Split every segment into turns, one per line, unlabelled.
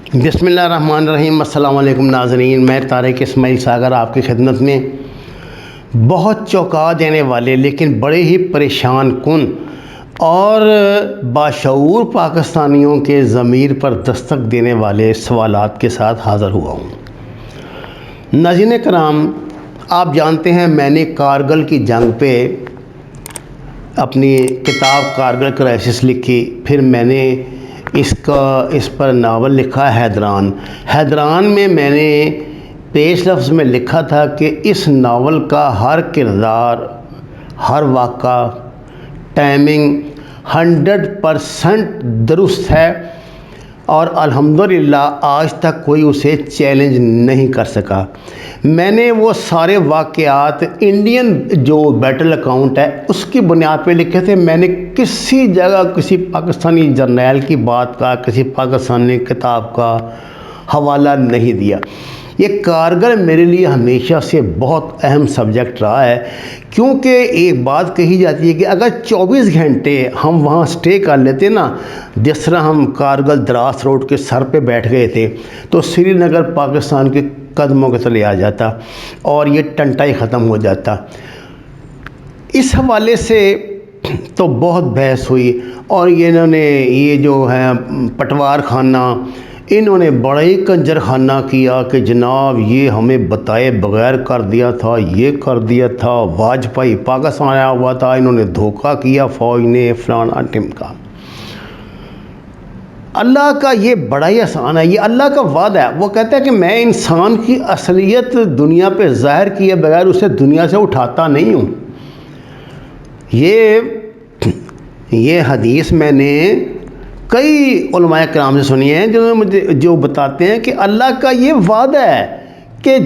बिस्मिल्लाहिर्रहमानिर्रहीम। अस्सलाम वालेकुम नाज़रीन, मैं तारिक इस्माइल सागर आपकी खिदमत में। बहुत चौंका देने वाले लेकिन बड़े ही परेशान कुन और बाशऊर पाकिस्तानियों के ज़मीर पर दस्तक देने वाले सवालात के साथ हाज़िर हुआ हूँ। नाज़रीन कराम, आप जानते हैं मैंने कारगिल की जंग पे अपनी किताब कारगिल क्राइसिस लिखी। फिर मैंने इस पर नावल लिखा हैदरान में मैंने पेश लफ्ज़ में लिखा था कि इस नावल का हर किरदार, हर वाक़ा, टाइमिंग 100% दुरुस्त है और अल्हम्दुलिल्लाह आज तक कोई उसे चैलेंज नहीं कर सका। मैंने वो सारे वाक़यात इंडियन जो बैटल अकाउंट है उसकी बुनियाद पे लिखे थे। मैंने किसी जगह किसी पाकिस्तानी जर्नैल की बात का, किसी पाकिस्तानी किताब का हवाला नहीं दिया। ये कारगिल मेरे लिए हमेशा से बहुत अहम सब्जेक्ट रहा है, क्योंकि एक बात कही जाती है कि अगर 24 घंटे हम वहाँ स्टे कर लेते ना, जिस तरह हम कारगिल द्रास रोड के सर पे बैठ गए थे, तो श्रीनगर पाकिस्तान के कदमों के तले आ जाता और ये टंटा ही ख़त्म हो जाता। इस हवाले से तो बहुत बहस हुई और ये जो है पटवार खाना, इन्होंने बड़ा ही कंजर खाना किया कि जनाब ये हमें बताए बगैर कर दिया था, ये कर दिया था, वाजपेयी पाकिस्तान आया हुआ था, इन्होंने धोखा किया फ़ौज ने, फलाना टिमका। अल्लाह का ये बड़ा ही आसान है, ये अल्लाह का वादा है। वो कहता है कि मैं इंसान की असलियत दुनिया पे ज़ाहिर किए बगैर उसे दुनिया से उठाता नहीं हूँ। ये हदीस मैंने कई उलमाए किराम से सुनी है, जिन्होंने मुझे जो बताते हैं कि अल्लाह का ये वादा है कि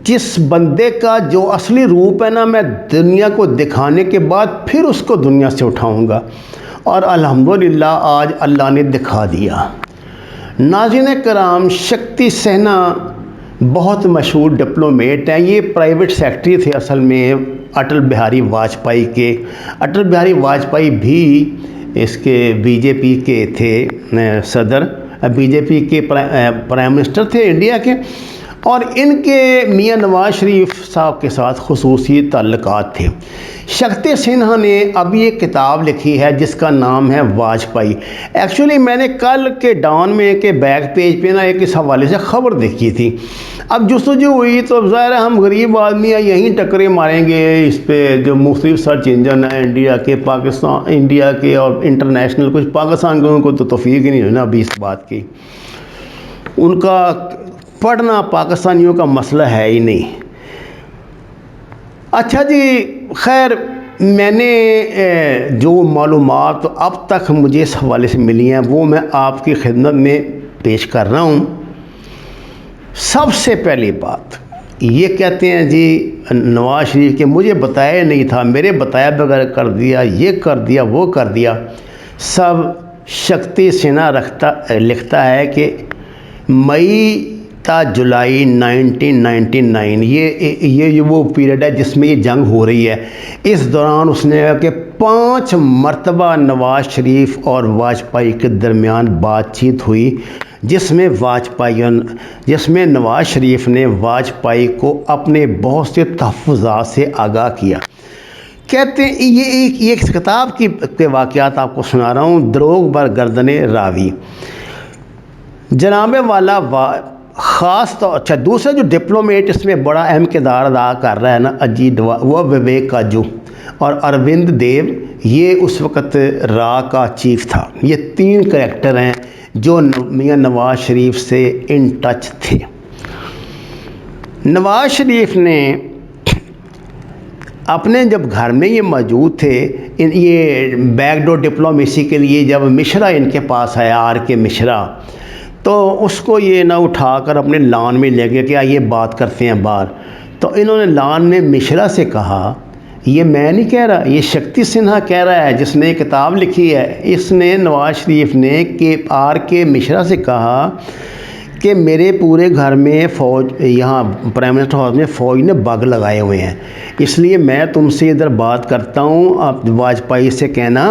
जिस बंदे का जो असली रूप है ना, मैं दुनिया को दिखाने के बाद फिर उसको दुनिया से उठाऊंगा। और अल्हम्दुलिल्लाह आज अल्लाह ने दिखा दिया। नाज़रीन कराम, शक्ति सेना बहुत मशहूर डिप्लोमेट हैं। ये प्राइवेट सेक्रेटरी थे असल में अटल बिहारी वाजपेयी के। अटल बिहारी वाजपेयी भी इसके बीजेपी के थे सदर, बीजेपी के प्राइम मिनिस्टर थे इंडिया के, और इनके मियां नवाज शरीफ साहब के साथ खुसूसी ताल्लुकात थे। शक्ति सिन्हा ने अभी एक किताब लिखी है जिसका नाम है वाजपेयी। एक्चुअली मैंने कल के डॉन में के बैक पेज पे ना एक इस हवाले से ख़बर देखी थी। अब जुस्तजू हुई तो ज़ाहिर है हम गरीब आदमी हैं, यहीं टकरे मारेंगे इस पे जो मुख्तलिफ सर्च इंजन है इंडिया के, पाकिस्तान, इंडिया के और इंटरनेशनल। कुछ पाकिस्तान के उनको तो तौफीक ही नहीं हुई ना अभी इस बात की। उनका पढ़ना पाकिस्तानियों का मसला है ही नहीं। अच्छा जी, खैर मैंने जो मालूमात अब तक मुझे इस हवाले से मिली हैं वो मैं आपकी खिदमत में पेश कर रहा हूँ। सबसे पहली बात ये कहते हैं जी नवाज शरीफ के मुझे बताया नहीं था, मेरे बताया बगैर कर दिया, ये कर दिया, वो कर दिया। सब शक्ति सिन्हा लिखता है कि मई ता जुलाई 1999 ये वो पीरियड है जिसमें ये जंग हो रही है। इस दौरान उसने कहा कि 5 मरतबा नवाज शरीफ और वाजपेयी के दरमियान बातचीत हुई, जिसमें नवाज शरीफ ने वाजपेयी को अपने बहुत से तहफ़्फ़ुज़ात से आगाह किया। कहते हैं ये एक किताब के वाक़यात आपको सुना रहा हूँ। द्रोग बर गर्दने रावी जनाबे वाला ख़ास तो अच्छा। दूसरा जो डिप्लोमेट इसमें बड़ा अहम किरदार अदा कर रहा है ना अजीत, वह विवेक काजू और अरविंद देव, ये उस वक़्त रा का चीफ था। ये 3 करैक्टर हैं जो मियां नवाज शरीफ से इन टच थे। नवाज शरीफ ने अपने जब घर में ये मौजूद थे, ये बैकडोर डिप्लोमेसी के लिए जब मिश्रा इनके पास आया, आर के मिश्रा, तो उसको ये ना उठाकर अपने लॉन में ले गया कि आइए बात करते हैं बाहर। तो इन्होंने लॉन में मिश्रा से कहा, ये मैं नहीं कह रहा, ये शक्ति सिन्हा कह रहा है जिसने किताब लिखी है। इसने नवाज शरीफ ने के आर के मिश्रा से कहा कि मेरे पूरे घर में फ़ौज, यहाँ प्राइम मिनिस्टर हाउस में फ़ौज ने बग लगाए हुए हैं, इसलिए मैं तुमसे इधर बात करता हूँ। आप वाजपेयी से कहना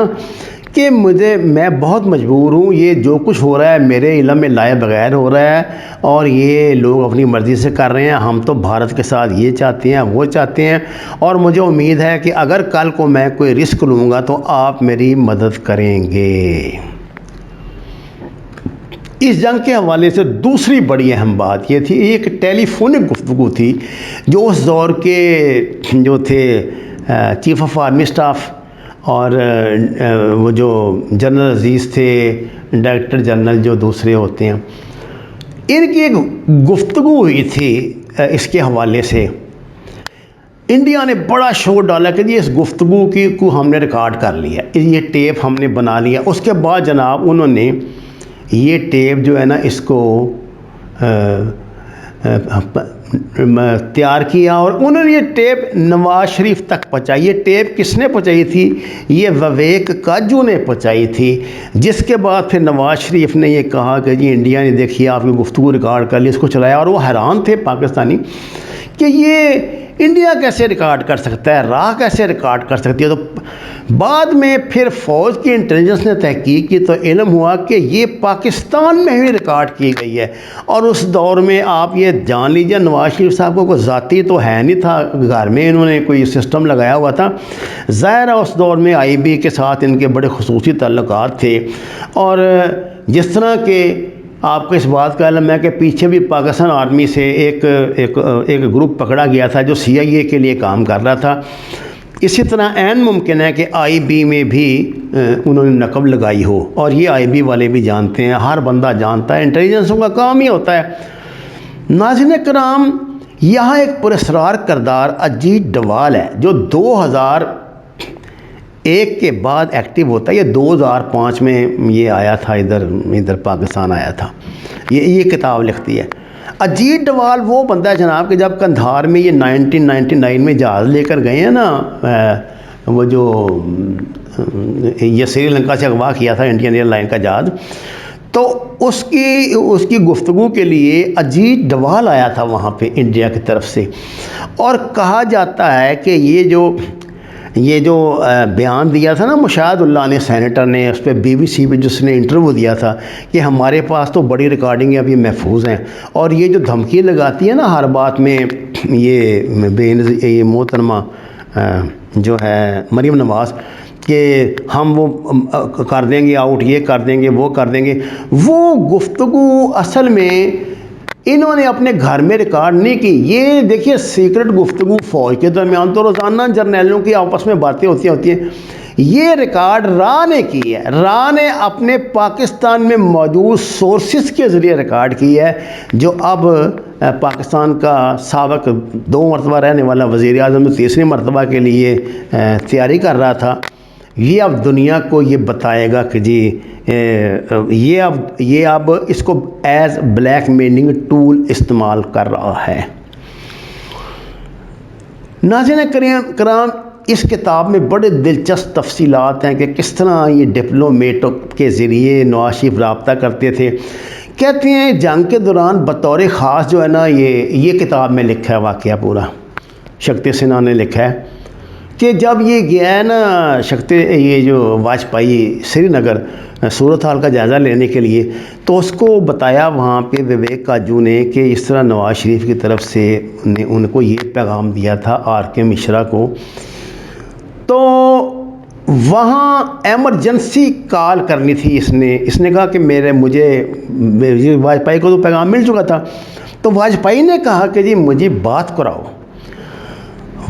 कि मैं बहुत मजबूर हूँ, ये जो कुछ हो रहा है मेरे इल्म में लाए बगैर हो रहा है और ये लोग अपनी मर्ज़ी से कर रहे हैं। हम तो भारत के साथ ये चाहते हैं, वो चाहते हैं, और मुझे उम्मीद है कि अगर कल को मैं कोई रिस्क लूँगा तो आप मेरी मदद करेंगे। इस जंग के हवाले से दूसरी बड़ी अहम बात ये थी, एक टेलीफोनिक गुफ्तगू थी जो उस दौर के जो थे चीफ़ ऑफ आर्मी स्टाफ और वो जो जनरल अजीज़ थे, डायरेक्टर जनरल जो दूसरे होते हैं, इनकी एक गुफ्तगू हुई थी इसके हवाले से। इंडिया ने बड़ा शोर डाला कि जी इस गुफ्तगू को हमने रिकॉर्ड कर लिया, ये टेप हमने बना लिया। उसके बाद जनाब उन्होंने ये टेप जो है ना इसको तैयार किया और उन्होंने ये टेप नवाज़ शरीफ तक पहुँचाई। ये टेप किसने पहुँचाई थी? ये विवेक काजू ने पहुँचाई थी। जिसके बाद फिर नवाज़ शरीफ ने ये कहा कि जी इंडिया ने देखिए आपकी गुफ्तगू रिकॉर्ड कर ली, इसको चलाया। और वो हैरान थे पाकिस्तानी कि ये इंडिया कैसे रिकॉर्ड कर सकता है, राह कैसे रिकॉर्ड कर सकती है। तो बाद में फिर फ़ौज की इंटेलिजेंस ने तहकीक की तो इल्म हुआ कि ये पाकिस्तान में भी रिकॉर्ड की गई है। और उस दौर में आप ये जान लीजिए नवाज़ शरीफ साहब को कोई ज़ाती तो है नहीं था, घर में इन्होंने कोई सिस्टम लगाया हुआ था। ज़ाहिर है उस दौर में IB के साथ इनके बड़े खुसूसी ताल्लुकात थे। और जिस तरह के आपको इस बात का इल्म है कि पीछे भी पाकिस्तान आर्मी से एक ग्रुप पकड़ा गया था जो CIA के लिए काम कर रहा था, इसी तरह ऐन मुमकिन है कि IB में भी उन्होंने नकब लगाई हो। और ये IB वाले भी जानते हैं, हर बंदा जानता है, इंटेलिजेंसों का काम ही होता है। नाज़रीन कराम, यहाँ एक पुरस्कार किरदार अजीत डवाल है जो 2001 के बाद एक्टिव होता है। ये 2005 में ये आया था, इधर पाकिस्तान आया था। ये किताब लिखती है। अजीत डवाल वो बंदा है जनाब कि जब कंधार में ये 1999 में जहाज़ लेकर गए हैं ना, वो जो ये श्रीलंका से अगवा किया था इंडियन एयरलाइन का जहाज़, तो उसकी गुफ्तगू के लिए अजीत डवाल आया था वहाँ पे इंडिया की तरफ से। और कहा जाता है कि ये जो बयान दिया था ना मुशाहिदुल्लाह ने, सेनेटर ने, उस पर BBC पे जिसने इंटरव्यू दिया था कि हमारे पास तो बड़ी रिकॉर्डिंग अभी महफूज हैं, और ये जो धमकी लगाती है ना हर बात में, ये मोहतरमा जो है मरीम नवाज़ कि हम वो कर देंगे आउट, ये कर देंगे, वो कर देंगे, वो गुफ्तगू असल में इन्होंने अपने घर में रिकॉर्ड नहीं की। ये देखिए सीक्रेट गुफ्तगू फ़ौज के दरमियान तो रोज़ाना जर्नैलों की आपस में बातें होती हैं। ये रिकॉर्ड राह ने की है। राह ने अपने पाकिस्तान में मौजूद सोर्सेस के ज़रिए रिकॉर्ड की है, जो अब पाकिस्तान का साबिक 2 मरतबा रहने वाला वज़ीर आज़म जो 3री मरतबा के लिए तैयारी कर रहा था, ये अब दुनिया को ये बताएगा कि जी ये अब इसको एज ब्लैक मेलिंग टूल इस्तेमाल कर रहा है। नाज़रीन कराम, इस किताब में बड़े दिलचस्प तफसीलात हैं कि किस तरह ये डिप्लोमेटों के ज़रिए नवाज़ शरीफ रब्ता करते थे। कहते हैं जंग के दौरान बतौर ख़ास जो है ना, ये किताब में लिखा है वाक़या पूरा, शक्ति सिन्हा ने लिखा है कि जब ये गया है ना ये जो वाजपेयी श्रीनगर सूरत हाल का जायज़ा लेने के लिए, तो उसको बताया वहाँ पे विवेक काजू ने कि इस तरह नवाज़ शरीफ की तरफ से उनको ये पैगाम दिया था RK मिश्रा को। तो वहाँ एमरजेंसी कॉल करनी थी। इसने कहा कि मुझे वाजपेयी को तो पैगाम मिल चुका था। तो वाजपेयी ने कहा कि जी मुझे बात कराओ।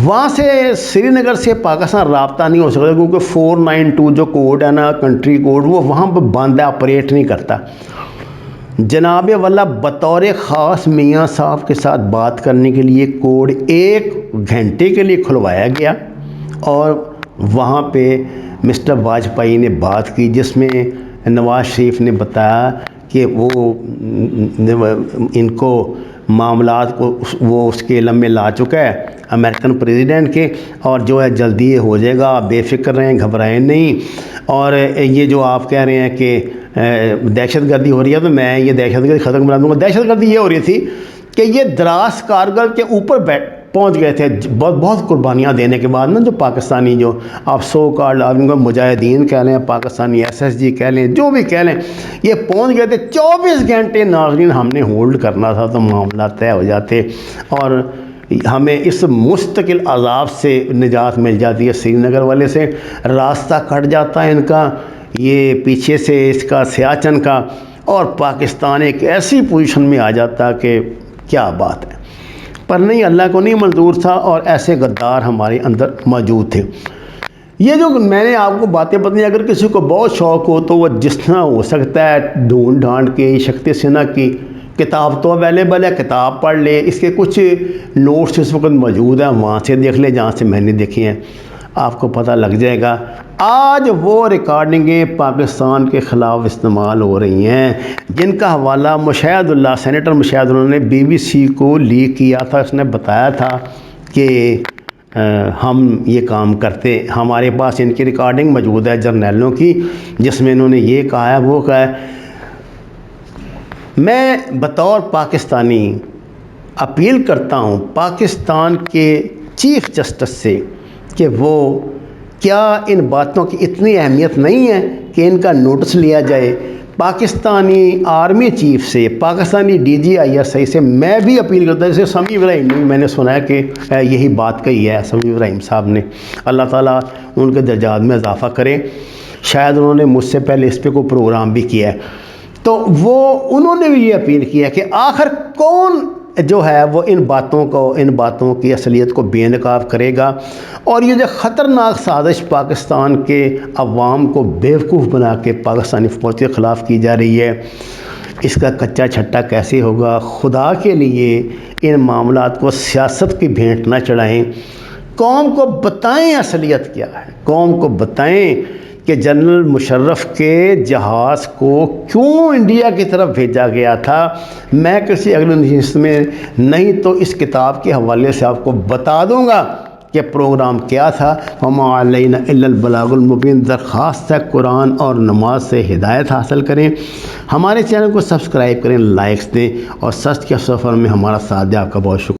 वहाँ से श्रीनगर से पाकिस्तान रब्ता नहीं हो सकता क्योंकि 492 जो कोड है ना, कंट्री कोड, वो वहाँ पर बंद है, ऑपरेट नहीं करता। जनाब वाला बतौर ख़ास मियाँ साहब के साथ बात करने के लिए कोड 1 घंटे के लिए खुलवाया गया और वहाँ पे मिस्टर वाजपेयी ने बात की, जिसमें नवाज़ शरीफ ने बताया कि वो इनको मामलात को वो उसके इल्म में ला चुका है अमेरिकन प्रेसिडेंट के, और जो है जल्दी ये हो जाएगा, आप बेफिक्र रहें, घबराएं नहीं। और ये जो आप कह रहे हैं कि दहशतगर्दी हो रही है, तो मैं ये दहशतगर्दी ख़त्म करा दूँगा। दहशतगर्दी ये हो रही थी कि ये द्रास कारगिल के ऊपर पहुंच गए थे। बहुत कुर्बानियाँ देने के बाद ना, जो पाकिस्तानी, जो आप सो कॉल्ड आप इनको मुजाहिदीन कह लें, पाकिस्तानी SSG कह लें, जो भी कह लें, ये पहुंच गए थे। 24 घंटे नाज़रीन हमने होल्ड करना था तो मामला तय हो जाते और हमें इस मुस्तकिल अज़ाब से निजात मिल जाती है। श्रीनगर वाले से रास्ता कट जाता है इनका, ये पीछे से इसका सियाचन का, और पाकिस्तान एक ऐसी पोजीशन में आ जाता कि क्या बात है। पर नहीं, अल्लाह को नहीं मंजूर था और ऐसे गद्दार हमारे अंदर मौजूद थे। ये जो मैंने आपको बातें बताई, अगर किसी को बहुत शौक़ हो तो वह जितना हो सकता है ढूंढ ढांड के शक्ति सिन्हा की किताब तो अवेलेबल है, किताब पढ़ ले। इसके कुछ नोट्स इस वक्त मौजूद हैं, वहाँ से देख ले जहाँ से मैंने देखी हैं, आपको पता लग जाएगा। आज वो रिकॉर्डिंगें पाकिस्तान के ख़िलाफ़ इस्तेमाल हो रही हैं, जिनका हवाला मुशाहिदुल्लाह, सेनेटर मुशाहिदुल्लाह ने BBC को लीक किया था। उसने बताया था कि हम ये काम करते, हमारे पास इनकी रिकॉर्डिंग मौजूद है जर्नैलों की, जिसमें इन्होंने ये कहा है, वो कहा है। मैं बतौर पाकिस्तानी अपील करता हूँ पाकिस्तान के चीफ़ जस्टिस से कि वो क्या इन बातों की इतनी अहमियत नहीं है कि इनका नोटिस लिया जाए। पाकिस्तानी आर्मी चीफ़ से, पाकिस्तानी DGISI से मैं भी अपील करता हूँ। जैसे समी इब्राहिम ने, मैंने सुना है कि यही बात कही है समी इब्राहिम साहब ने, अल्लाह ताला उनके दर्जात में इजाफ़ा करे। शायद उन्होंने मुझसे पहले इस पर कोई प्रोग्राम भी किया है, तो उन्होंने भी ये अपील किया कि आखिर कौन जो है वो इन बातों की असलियत को बेनकाब करेगा। और ये जो ख़तरनाक साजिश पाकिस्तान के अवाम को बेवकूफ़ बना के पाकिस्तानी फ़ौज के ख़िलाफ़ की जा रही है, इसका कच्चा छट्टा कैसे होगा। खुदा के लिए इन मामलात को सियासत की भेंट ना चढ़ाएं, कौम को बताएं असलियत क्या है, कौम को बताएं कि जनरल मुशर्रफ के जहाज़ को क्यों इंडिया की तरफ भेजा गया था। मैं किसी अगले नशिस्त में नहीं तो इस किताब के हवाले से आपको बता दूंगा कि प्रोग्राम क्या था। वमा अलैना इल्लल बलागुल मुबीन। दरख्वास्त है कुरान और नमाज से हिदायत हासिल करें, हमारे चैनल को सब्सक्राइब करें, लाइक्स दें और सच के सफ़र में हमारा साथ दें। आपका बहुत शुक्रिया।